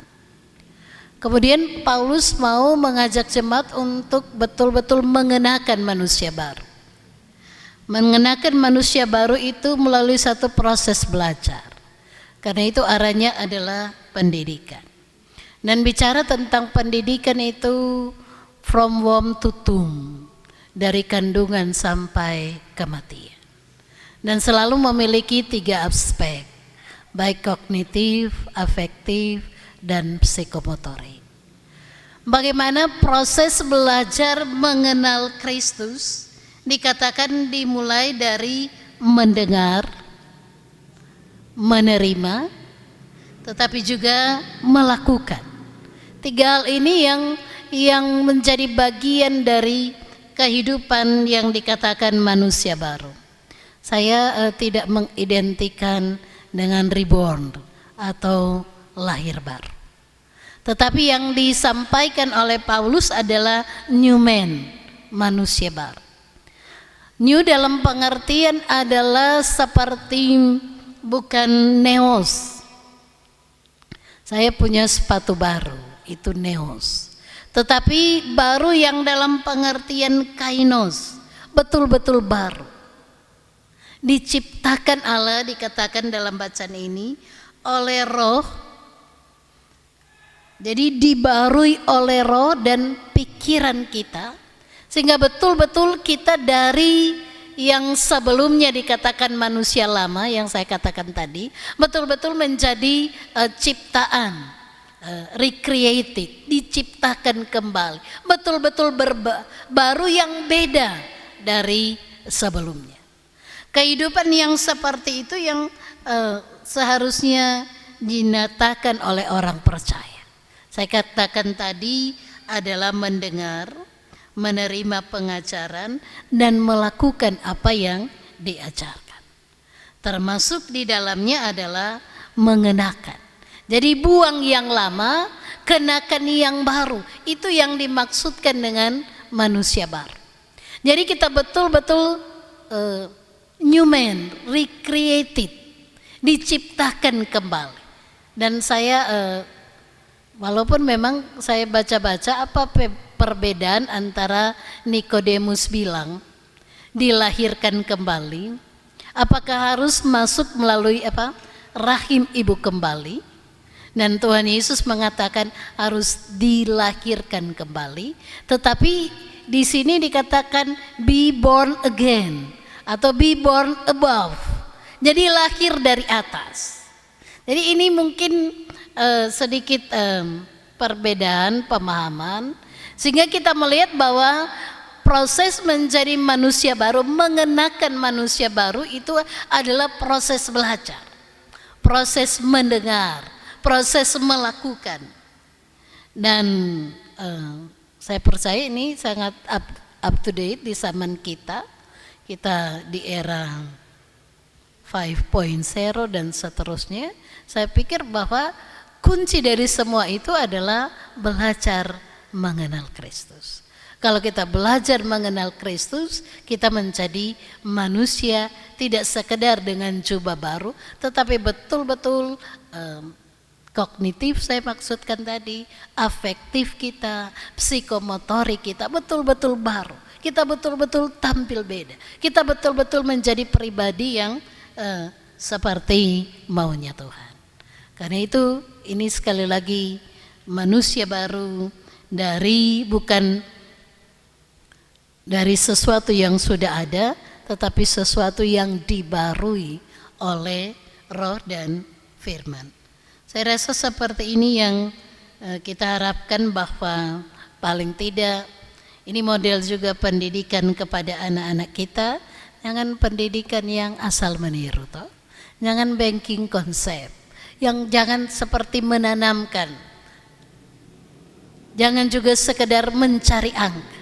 Kemudian Paulus mau mengajak jemaat untuk betul-betul mengenakan manusia baru. Mengenakan manusia baru itu melalui satu proses belajar. Karena itu arahnya adalah pendidikan. Dan bicara tentang pendidikan itu from womb to tomb, dari kandungan sampai kematian. Dan selalu memiliki 3 aspek, baik kognitif, afektif, dan psikomotorik. Bagaimana proses belajar mengenal Kristus dikatakan dimulai dari mendengar, menerima, tetapi juga melakukan. 3 hal ini yang menjadi bagian dari kehidupan yang dikatakan manusia baru. Saya tidak mengidentikan dengan reborn atau lahir baru. Tetapi yang disampaikan oleh Paulus adalah new man, manusia baru. New dalam pengertian adalah seperti bukan neos. Saya punya sepatu baru, itu neos. Tetapi baru yang dalam pengertian kainos, betul-betul baru. Diciptakan Allah, dikatakan dalam bacaan ini, oleh roh. Jadi dibarui oleh roh dan pikiran kita, sehingga betul-betul kita dari yang sebelumnya dikatakan manusia lama, yang saya katakan tadi, betul-betul menjadi ciptaan, recreated, diciptakan kembali, betul-betul baru yang beda dari sebelumnya. Kehidupan yang seperti itu yang seharusnya dinyatakan oleh orang percaya. Saya katakan tadi adalah mendengar, menerima pengajaran, dan melakukan apa yang diajarkan. Termasuk di dalamnya adalah mengenakan. Jadi buang yang lama, kenakan yang baru. Itu yang dimaksudkan dengan manusia baru. Jadi kita betul-betul new man, recreated, diciptakan kembali. Dan saya walaupun memang saya baca-baca apa perbedaan antara Nikodemus bilang dilahirkan kembali, apakah harus masuk melalui rahim ibu kembali, dan Tuhan Yesus mengatakan harus dilahirkan kembali, tetapi di sini dikatakan be born again atau be born above, jadi lahir dari atas. Jadi ini mungkin sedikit perbedaan pemahaman, sehingga kita melihat bahwa proses menjadi manusia baru, mengenakan manusia baru itu adalah proses belajar, proses mendengar, proses melakukan. Dan saya percaya ini sangat up to date di zaman kita di era 5.0 dan seterusnya. Saya pikir bahwa kunci dari semua itu adalah belajar mengenal Kristus. Kalau kita belajar mengenal Kristus, kita menjadi manusia tidak sekedar dengan jubah baru, tetapi betul-betul kognitif, saya maksudkan tadi, afektif kita, psikomotorik kita betul-betul baru. Kita betul-betul tampil beda. Kita betul-betul menjadi pribadi yang seperti maunya Tuhan. Karena itu ini sekali lagi manusia baru bukan dari sesuatu yang sudah ada, tetapi sesuatu yang dibarui oleh roh dan firman. Saya rasa seperti ini yang kita harapkan, bahwa paling tidak ini model juga pendidikan kepada anak-anak kita. Jangan pendidikan yang asal meniru, toh. Jangan banking konsep, yang jangan seperti menanamkan. Jangan juga sekedar mencari angka,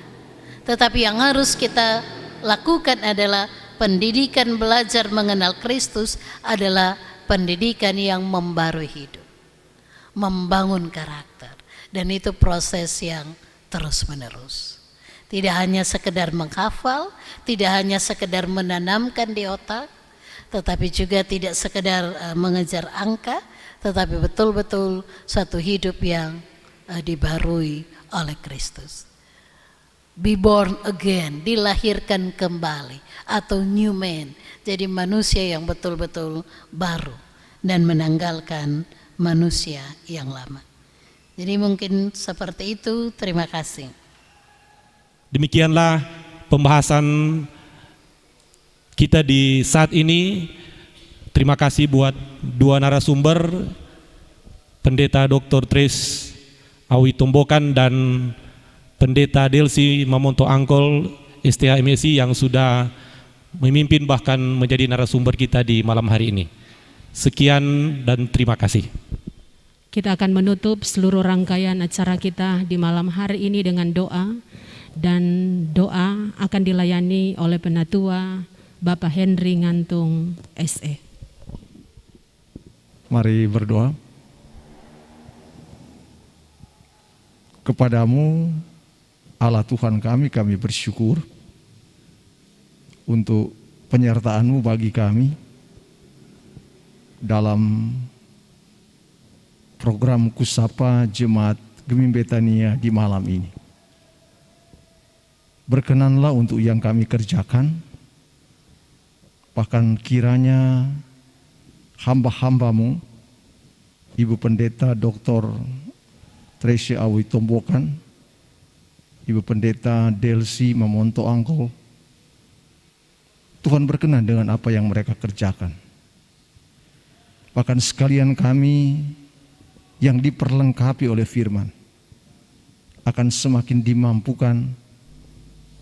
tetapi yang harus kita lakukan adalah pendidikan belajar mengenal Kristus, adalah pendidikan yang membarui hidup, membangun karakter, dan itu proses yang terus menerus. Tidak hanya sekedar menghafal, tidak hanya sekedar menanamkan di otak, tetapi juga tidak sekedar mengejar angka, tetapi betul-betul satu hidup yang dibarui oleh Kristus. Be born again, dilahirkan kembali, atau new man, jadi manusia yang betul-betul baru dan menanggalkan manusia yang lama. Jadi mungkin seperti itu. Terima kasih. Demikianlah pembahasan kita di saat ini. Terima kasih buat dua narasumber, Pendeta Dr. Tris Awi Tombokan dan Pendeta Delsi Mamonto Angkol STHMSI yang sudah memimpin bahkan menjadi narasumber kita di malam hari ini. Sekian dan terima kasih. Kita akan menutup seluruh rangkaian acara kita di malam hari ini dengan doa, dan doa akan dilayani oleh Penatua Bapak Henry Ngantung SE. Mari berdoa. Kepadamu Allah Tuhan kami bersyukur untuk penyertaan-Mu bagi kami. dalam program Kusapa Jemaat Gemim Betania di malam ini. Berkenanlah untuk yang kami kerjakan, bahkan kiranya hamba-hambamu, Ibu Pendeta Dr. Tracy Awi Tombokan, Ibu Pendeta Delsi Mamonto Angkol, Tuhan berkenan dengan apa yang mereka kerjakan. Bahkan sekalian kami yang diperlengkapi oleh firman akan semakin dimampukan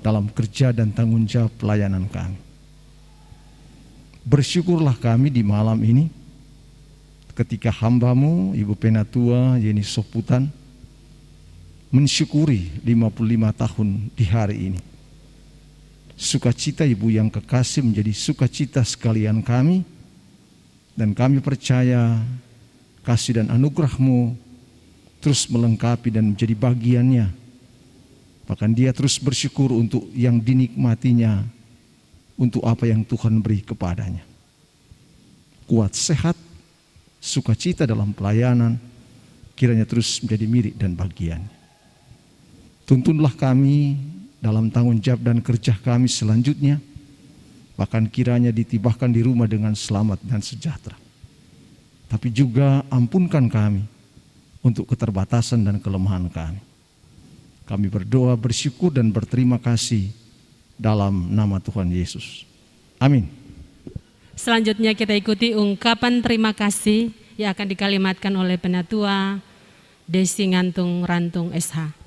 dalam kerja dan tanggung jawab pelayanan kami. Bersyukurlah kami di malam ini ketika hambamu Ibu Penatua Yeni Soputan mensyukuri 55 tahun di hari ini. Sukacita Ibu yang kekasih menjadi sukacita sekalian kami, dan kami percaya kasih dan anugerah-Mu terus melengkapi dan menjadi bagiannya. Bahkan dia terus bersyukur untuk yang dinikmatinya, untuk apa yang Tuhan beri kepadanya. Kuat, sehat, sukacita dalam pelayanan, kiranya terus menjadi milik dan bagian. Tuntunlah kami dalam tanggung jawab dan kerja kami selanjutnya, bahkan kiranya ditibahkan di rumah dengan selamat dan sejahtera. Tapi juga ampunkan kami untuk keterbatasan dan kelemahan kami. Kami berdoa, bersyukur dan berterima kasih dalam nama Tuhan Yesus. Amin. Selanjutnya kita ikuti ungkapan terima kasih yang akan dikalimatkan oleh Penatua Desi Ngantung Rantung SH.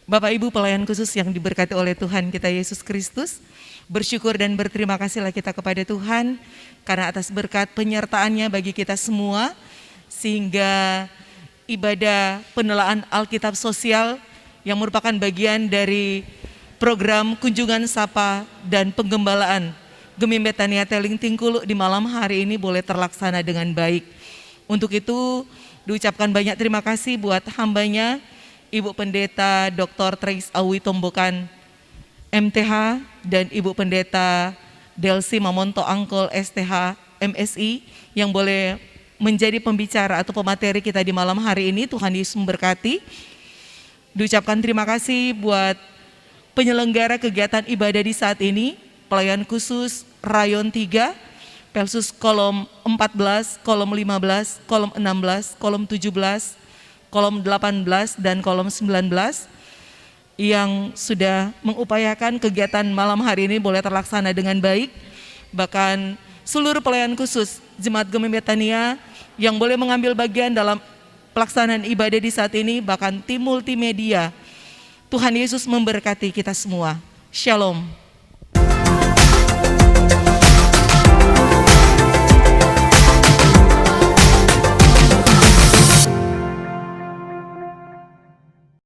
Bapak Ibu pelayan khusus yang diberkati oleh Tuhan kita Yesus Kristus, bersyukur dan berterima kasihlah kita kepada Tuhan karena atas berkat penyertaan-Nya bagi kita semua, sehingga ibadah penelaan Alkitab sosial yang merupakan bagian dari program kunjungan sapa dan penggembalaan Gemim Betania Teling Tingkulu di malam hari ini boleh terlaksana dengan baik. Untuk itu diucapkan banyak terima kasih buat hambanya Ibu Pendeta Dr. Trace Awi Tombokan MTH dan Ibu Pendeta Delsi Mamonto Angkol STH MSI yang boleh menjadi pembicara atau pemateri kita di malam hari ini. Tuhan Yesus memberkati. Diucapkan terima kasih buat penyelenggara kegiatan ibadah di saat ini, pelayan khusus Rayon 3, Pelsus kolom 14, kolom 15, kolom 16, kolom 17, kolom 18 dan kolom 19 yang sudah mengupayakan kegiatan malam hari ini boleh terlaksana dengan baik. Bahkan seluruh pelayan khusus Jemaat Gemim Betania yang boleh mengambil bagian dalam pelaksanaan ibadah di saat ini, bahkan tim multimedia. Tuhan Yesus memberkati kita semua. Shalom.